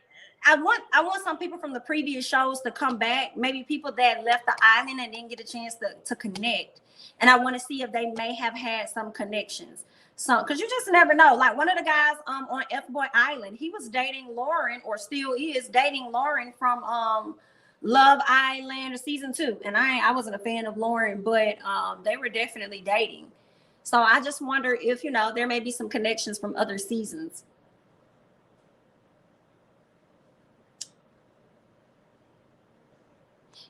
I want some people from the previous shows to come back. Maybe people that left the island and didn't get a chance to connect. And I want to see if they may have had some connections. So, because you just never know. Like one of the guys on F-Boy Island, he was dating Lauren, or still is dating Lauren from Love Island or season 2. And I wasn't a fan of Lauren, but they were definitely dating. So I just wonder if, there may be some connections from other seasons.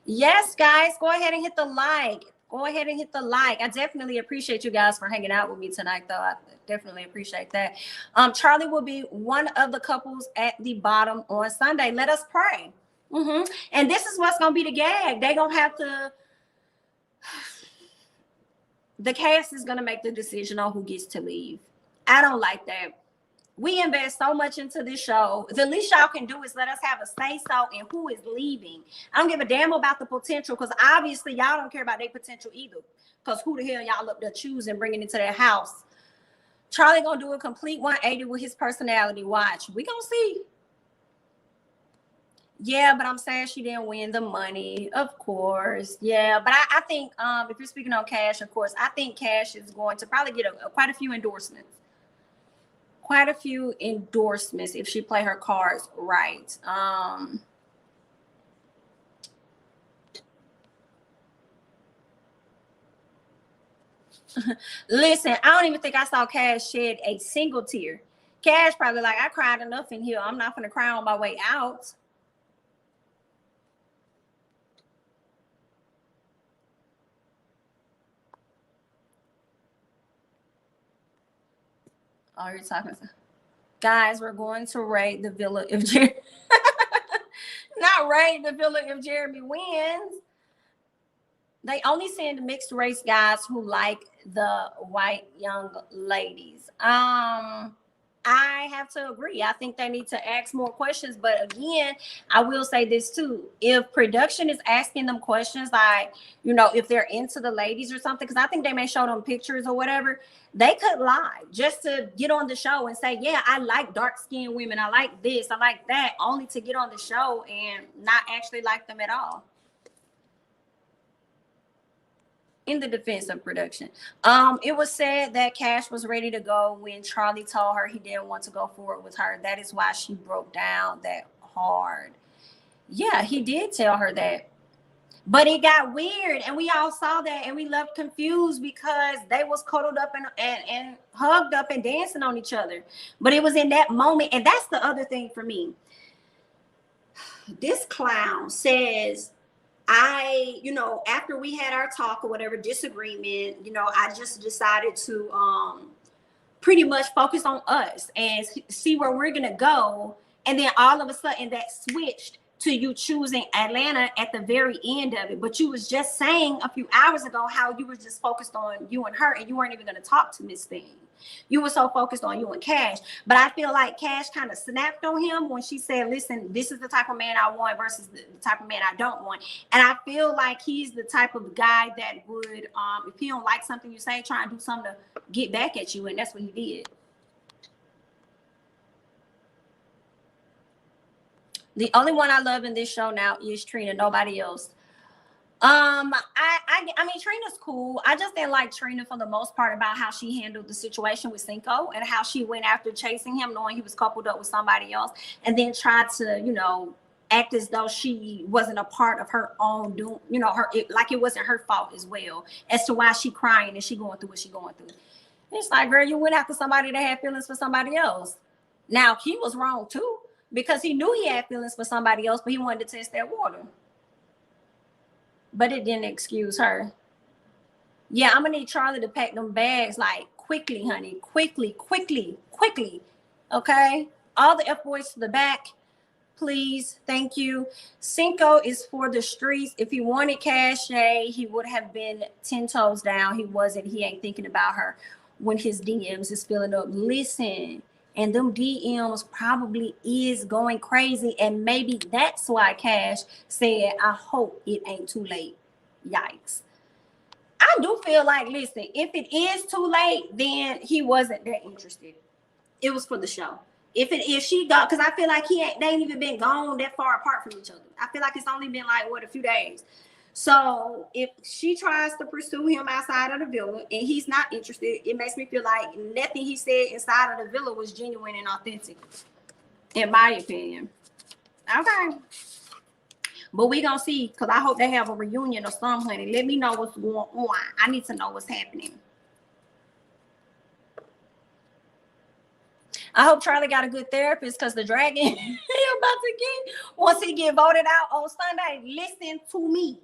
Yes, guys, go ahead and hit the like. Go ahead and hit the like. I definitely appreciate you guys for hanging out with me tonight, though. I definitely appreciate that. Charlie will be one of the couples at the bottom on Sunday. Let us pray. And this is what's going to be the gag. They're going to have to... The cast is going to make the decision on who gets to leave. I don't like that. We invest so much into this show. The least y'all can do is let us have a say-so in who is leaving. I don't give a damn about the potential, because obviously y'all don't care about their potential either. Because who the hell y'all up there choosing, bringing into their house? Charlie gonna do a complete 180 with his personality. Watch. We gonna see. Yeah, but I'm saying she didn't win the money. Of course. Yeah, but I think if you're speaking on Cash, of course, I think Cash is going to probably get quite a few endorsements. Quite a few endorsements if she play her cards right. Listen, I don't even think I saw Cash shed a single tear. Cash probably like, I cried enough in here. I'm not gonna cry on my way out. Oh, you're talking. Guys, we're going to raid the villa if Jeremy... Not raid the villa if Jeremy wins. They only send mixed race guys who like the white young ladies. I have to agree. I think they need to ask more questions. But again, I will say this too. If production is asking them questions like, you know, if they're into the ladies or something, because I think they may show them pictures or whatever, they could lie just to get on the show and say, yeah, I like dark-skinned women. I like this. I like that, only to get on the show and not actually like them at all. In the defense of production, it was said that Cash was ready to go when Charlie told her he didn't want to go forward with her. That is why she broke down that hard. Yeah, he did tell her that. But it got weird, and we all saw that, and we left confused because they was cuddled up and hugged up and dancing on each other. But it was in that moment, and that's the other thing for me. This clown says, you know, after we had our talk or whatever disagreement, you know, I just decided to pretty much focus on us and see where we're gonna go. And then all of a sudden that switched to you choosing Atlanta at the very end of it. But you was just saying a few hours ago how you were just focused on you and her, and you weren't even gonna talk to Miss Thing. You were so focused on you and Cash. But I feel like Cash kind of snapped on him when she said, listen, this is the type of man I want versus the type of man I don't want. And I feel like he's the type of guy that would, if he don't like something you say, try and do something to get back at you. And that's what he did. The only one I love in this show now is Trina, nobody else. I mean, Trina's cool. I just didn't like Trina for the most part about how she handled the situation with Cinco and how she went after chasing him, knowing he was coupled up with somebody else, and then tried to, you know, act as though she wasn't a part of her own doing, you know, like it wasn't her fault as well as to why she crying and she going through what she going through. It's like, girl, you went after somebody that had feelings for somebody else. Now he was wrong too, because he knew he had feelings for somebody else, but he wanted to test that water. But it didn't excuse her. Yeah, I'm gonna need Charlie to pack them bags like quickly, honey. Quickly. Okay? All the F-boys to the back, please. Thank you. Cinco is for the streets. If he wanted Cache, he would have been 10 toes down. He wasn't. He ain't thinking about her when his DMs is filling up. Listen. And them DMs probably is going crazy. And maybe that's why Cash said, I hope it ain't too late. Yikes. I do feel like, listen, if it is too late, then he wasn't that interested. It was for the show. If she got, because I feel like they ain't even been gone that far apart from each other. I feel like it's only been like, a few days. So if she tries to pursue him outside of the villa and he's not interested, it makes me feel like nothing he said inside of the villa was genuine and authentic, in my opinion. Okay. But we gonna see, because I hope they have a reunion or something, honey. Let me know what's going on. I need to know what's happening. I hope Charlie got a good therapist, because the dragon he about to get, once he get voted out on Sunday, listen to me.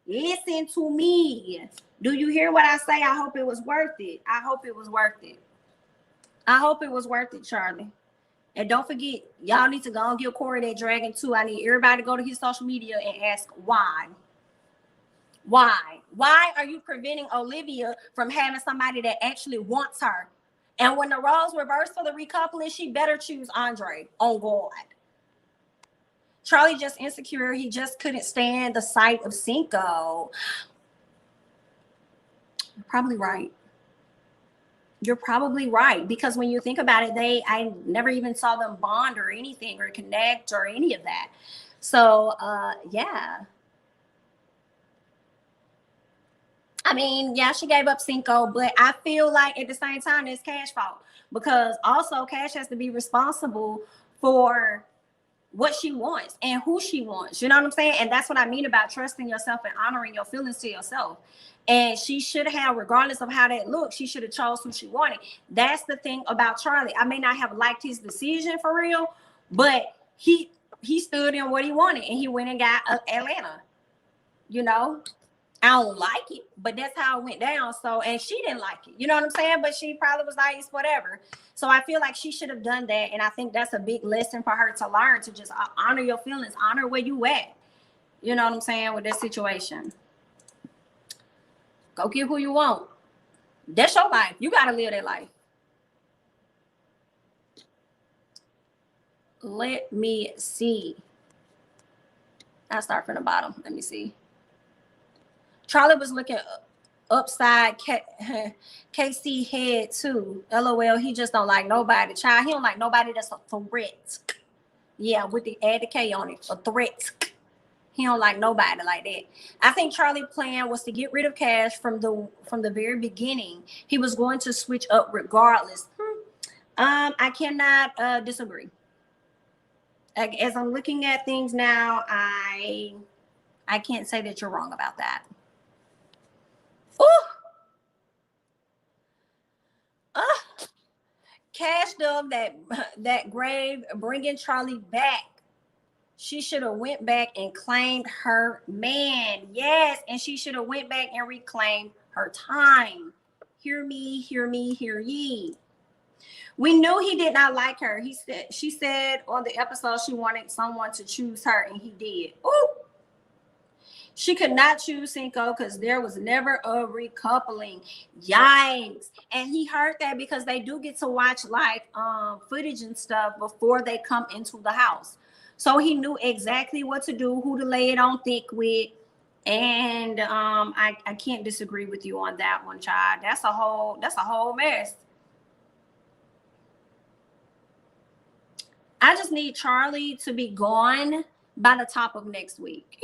Listen to me. Do you hear what I say? I hope it was worth it. I hope it was worth it. I hope it was worth it, Charlie. And don't forget, y'all need to go and give Corey that dragon too. I need everybody to go to his social media and ask why. Why? Why are you preventing Olivia from having somebody that actually wants her? And when the roles reverse for the recoupling, she better choose Andre on God. Charlie just insecure. He just couldn't stand the sight of Cinco. You're probably right. You're probably right. Because when you think about it, I never even saw them bond or anything or connect or any of that. So, yeah. I mean, yeah, she gave up Cinco, but I feel like at the same time, it's Cash's fault. Because also Cash has to be responsible for what she wants and who she wants. You know what I'm saying? And that's what I mean about trusting yourself and honoring your feelings to yourself. And she should have, regardless of how that looks, she should have chose who she wanted. That's the thing about Charlie. I may not have liked his decision for real, but he stood in what he wanted and he went and got Atlanta. You know, I don't like it, but that's how it went down. So, and she didn't like it. You know what I'm saying? But she probably was like, it's whatever. So I feel like she should have done that. And I think that's a big lesson for her to learn, to just honor your feelings, honor where you at. You know what I'm saying? With that situation. Go get who you want. That's your life. You got to live that life. Let me see. I'll start from the bottom. Let me see. Charlie was looking upside KC head too. LOL. He just don't like nobody. Child, he don't like nobody that's a threat. Yeah, with the add the K on it. A threat. He don't like nobody like that. I think Charlie's plan was to get rid of Cash from the very beginning. He was going to switch up regardless. I cannot disagree. As I'm looking at things now, I can't say that you're wrong about that. Ooh. Cash dug that grave, bringing Charlie back. She should have went back and claimed her man. Yes, and she should have went back and reclaimed her time. Hear me, hear me, hear ye. We knew he did not like her. She said on the episode she wanted someone to choose her, and he did. Ooh. She could not choose Cinco because there was never a recoupling. Yikes. And he heard that because they do get to watch like footage and stuff before they come into the house. So he knew exactly what to do, who to lay it on thick with. And I can't disagree with you on that one, child. That's a whole mess. I just need Charlie to be gone by the top of next week.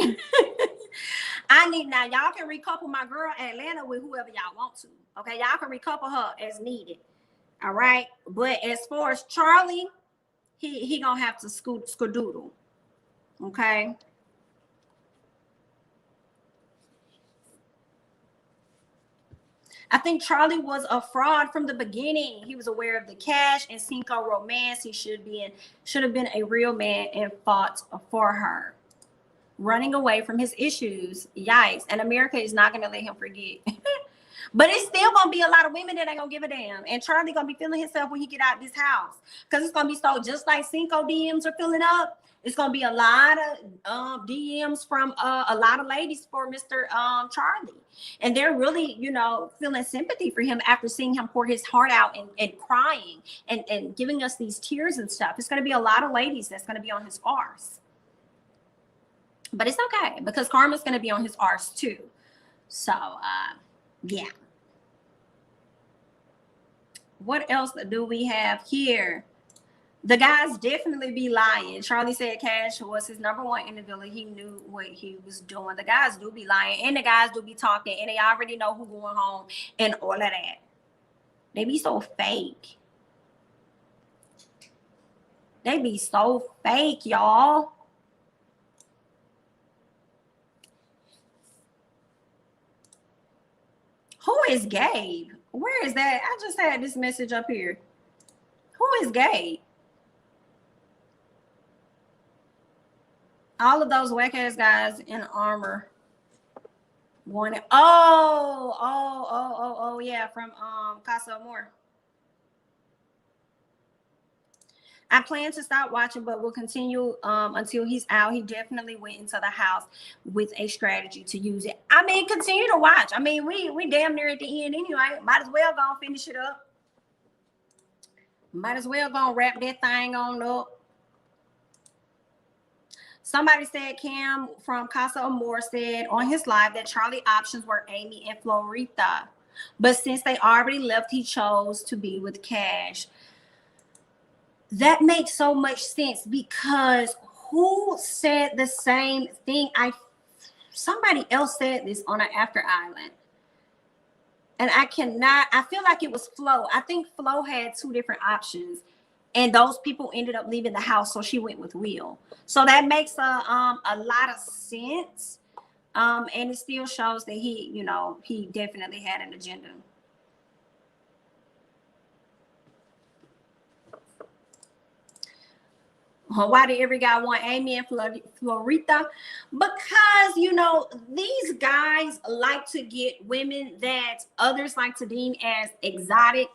I need, now y'all can recouple my girl Atlanta with whoever y'all want to. Okay, y'all can recouple her as needed. All right, but as far as Charlie, he gonna have to skedoodle. Okay. I think Charlie was a fraud from the beginning. He was aware of the Cash and Cinco romance. He should have been a real man and fought for her. Running away from his issues. Yikes. And America is not going to let him forget. But it's still going to be a lot of women that ain't going to give a damn. And Charlie going to be feeling himself when he get out of this house. Because it's going to be so, just like Cinco DMs are filling up, it's going to be a lot of DMs from a lot of ladies for Mr. Charlie. And they're really, feeling sympathy for him after seeing him pour his heart out and crying and giving us these tears and stuff. It's going to be a lot of ladies that's going to be on his arse. But it's okay because Karma's going to be on his arse too. So, yeah. What else do we have here? The guys definitely be lying. Charlie said Cash was his number one in the villa. He knew what he was doing. The guys do be lying, and the guys do be talking, and they already know who going home and all of that. They be so fake. They be so fake, y'all. Who is Gabe? Where is that? I just had this message up here. Who is Gabe? All of those whack ass guys in armor wanted. Oh, yeah, from CASHAPP. I plan to stop watching, but we'll continue until he's out. He definitely went into the house with a strategy to use it. I mean, continue to watch. I mean, we damn near at the end anyway. Might as well go and finish it up. Might as well go and wrap that thing on up. Somebody said, Cam from CASHAPP said on his live that Charlie options were Amy and Florita. But since they already left, he chose to be with Cash. That makes so much sense because who said the same thing? Somebody else said this on an After Island. And I feel like it was Flo. I think Flo had two different options. And those people ended up leaving the house, so she went with Will. So that makes a lot of sense. And it still shows that he definitely had an agenda. Why did every guy want Amy and Florita? Because, these guys like to get women that others like to deem as exotic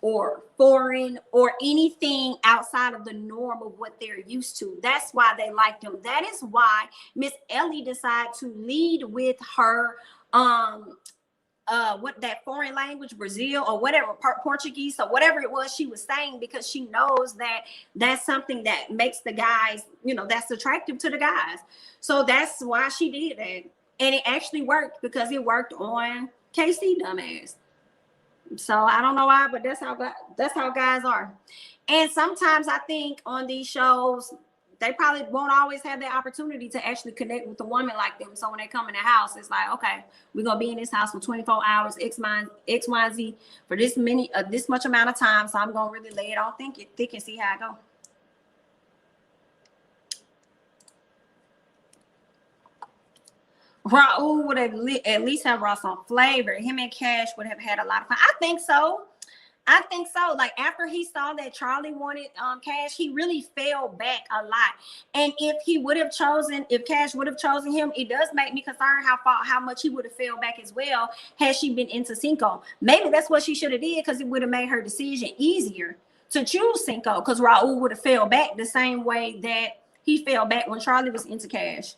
or foreign or anything outside of the norm of what they're used to. That's why they like them. That is why Miss Ellie decided to lead with her what that foreign language, Brazil or whatever, Portuguese or whatever it was she was saying, because she knows that that's something that makes the guys, you know, that's attractive to the guys. So that's why she did that. And it actually worked, because it worked on KC, dumbass. So I don't know why, but that's how guys are. And sometimes I think on these shows, they probably won't always have the opportunity to actually connect with a woman like them. So when they come in the house, it's like, okay, we're gonna be in this house for 24 hours, X, Y, Z for this much amount of time. So I'm gonna really lay it on thick and see how I go. Raul would have at least have brought some flavor. Him and Cash would have had a lot of fun. I think so. Like after he saw that Charlie wanted Cash, he really fell back a lot. And if Cash would have chosen him, it does make me concerned how much he would have fell back as well had she been into Cinco. Maybe that's what she should have did, because it would have made her decision easier to choose Cinco, because Raul would have fell back the same way that he fell back when Charlie was into Cash.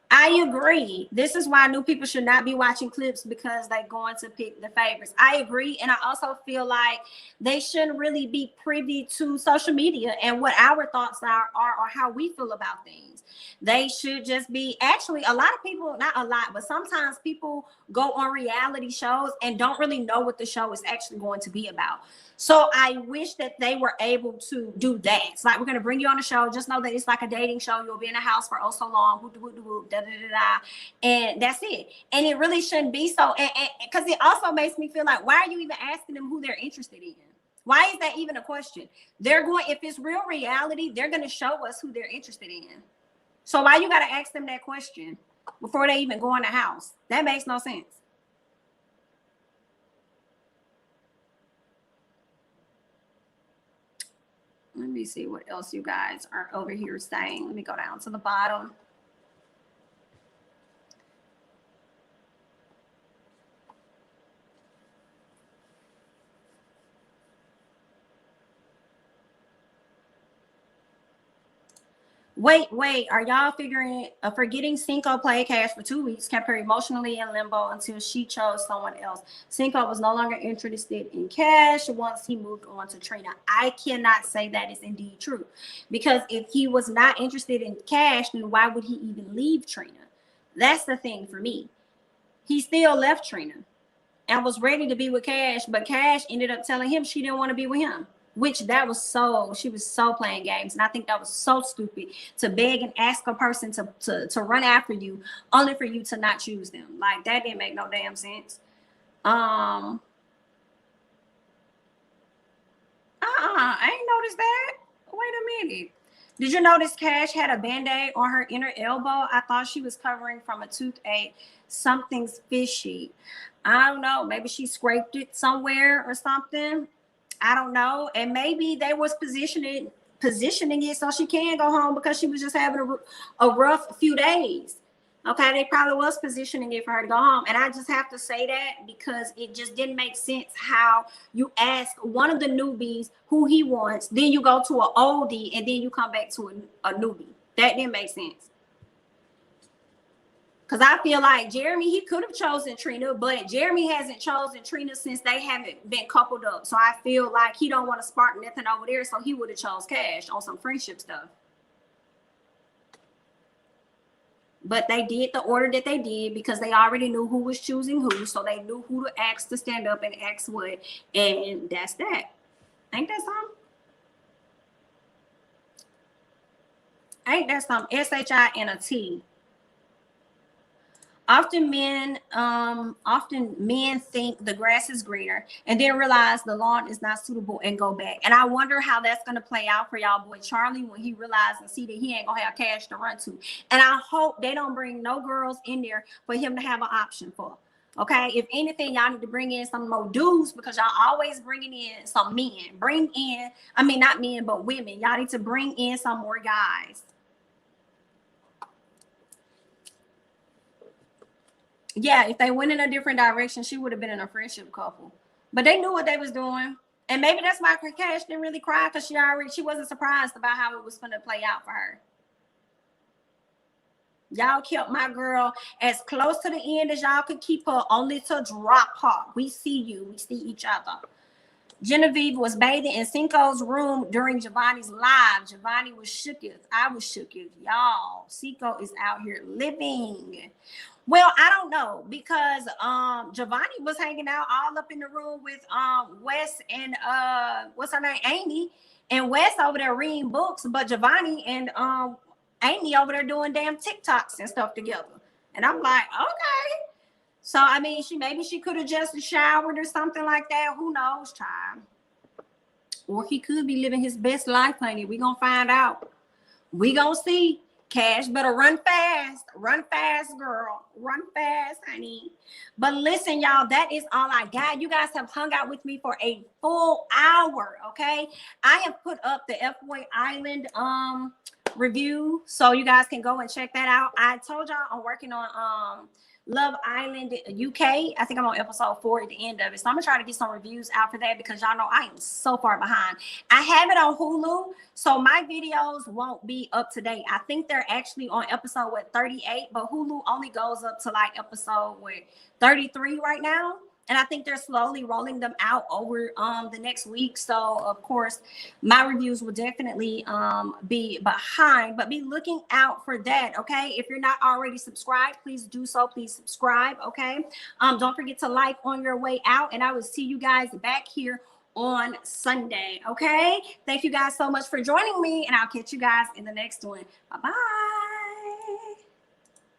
I agree. This is why new people should not be watching clips, because they're going to pick the favorites. I agree. And I also feel like they shouldn't really be privy to social media and what our thoughts are or how we feel about things. They should just be, actually, a lot of people, not a lot, but sometimes people go on reality shows and don't really know what the show is actually going to be about. So I wish that they were able to do that. It's like, we're going to bring you on the show. Just know that it's like a dating show. You'll be in a house for oh so long. And that's it. And it really shouldn't be so. Because it also makes me feel like, why are you even asking them who they're interested in? Why is that even a question? If it's real reality, they're going to show us who they're interested in. So why you got to ask them that question before they even go in the house? That makes no sense. Let me see what else you guys are over here saying. Let me go down to the bottom. Wait, are y'all forgetting Cinco played Cash for 2 weeks, kept her emotionally in limbo until she chose someone else. Cinco was no longer interested in Cash once he moved on to Trina. I cannot say that is indeed true, because if he was not interested in Cash, then why would he even leave Trina? That's the thing for me. He still left Trina and was ready to be with Cash, but Cash ended up telling him she didn't want to be with him. Which she was so playing games. And I think that was so stupid, to beg and ask a person to run after you only for you to not choose them. Like, that didn't make no damn sense. I ain't noticed that. Wait a minute. Did you notice Cash had a Band-Aid on her inner elbow? I thought she was covering from a toothache. Something's fishy. I don't know. Maybe she scraped it somewhere or something. I don't know. And maybe they was positioning it so she can go home, because she was just having a rough few days. Okay, they probably was positioning it for her to go home. And I just have to say that, because it just didn't make sense how you ask one of the newbies who he wants, then you go to an oldie, and then you come back to a newbie. That didn't make sense. Because I feel like Jeremy, he could have chosen Trina, but Jeremy hasn't chosen Trina since they haven't been coupled up. So I feel like he don't want to spark nothing over there, so he would have chose Cash on some friendship stuff. But they did the order that they did because they already knew who was choosing who, so they knew who to ask to stand up and ask what, and that's that. Ain't that something? Ain't that something? SHI and a T. Often men think the grass is greener and then realize the lawn is not suitable and go back. And I wonder how that's going to play out for y'all boy Charlie when he realizes and see that he ain't going to have Cash to run to. And I hope they don't bring no girls in there for him to have an option for. Okay, if anything, y'all need to bring in some more dudes, because y'all always bringing in some men. Not men, but women. Y'all need to bring in some more guys. Yeah, if they went in a different direction, she would have been in a friendship couple. But they knew what they was doing. And maybe that's why Cash didn't really cry, because she wasn't surprised about how it was going to play out for her. Y'all kept my girl as close to the end as y'all could keep her, only to drop her. We see you. We see each other. Genevieve was bathing in Cinco's room during Giovanni's live. Giovanni was shooketh. I was shooketh. Y'all, Cinco is out here living. Well, I don't know, because Giovanni was hanging out all up in the room with Wes and what's her name, Amy, and Wes over there reading books, but Giovanni and Amy over there doing damn TikToks and stuff together. And I'm like, okay. So I mean, maybe she could have just showered or something like that. Who knows, child? Or he could be living his best life, honey. We gonna find out. We gonna see. Cash better run fast, girl, run fast, honey. But listen, y'all, that is all I got. You guys have hung out with me for a full hour. Okay, I have put up the FY Island review, so you guys can go and check that out. I told y'all I'm working on Love Island UK. I think I'm on episode 4 at the end of it. So I'm gonna try to get some reviews out for that, because y'all know I am so far behind. I have it on Hulu, so my videos won't be up to date. I think they're actually on episode 38, but Hulu only goes up to like episode 33 right now. And I think they're slowly rolling them out over the next week. So, of course, my reviews will definitely be behind, but be looking out for that, okay? If you're not already subscribed, please do so. Please subscribe, okay? Don't forget to like on your way out, and I will see you guys back here on Sunday, okay? Thank you guys so much for joining me, and I'll catch you guys in the next one. Bye-bye.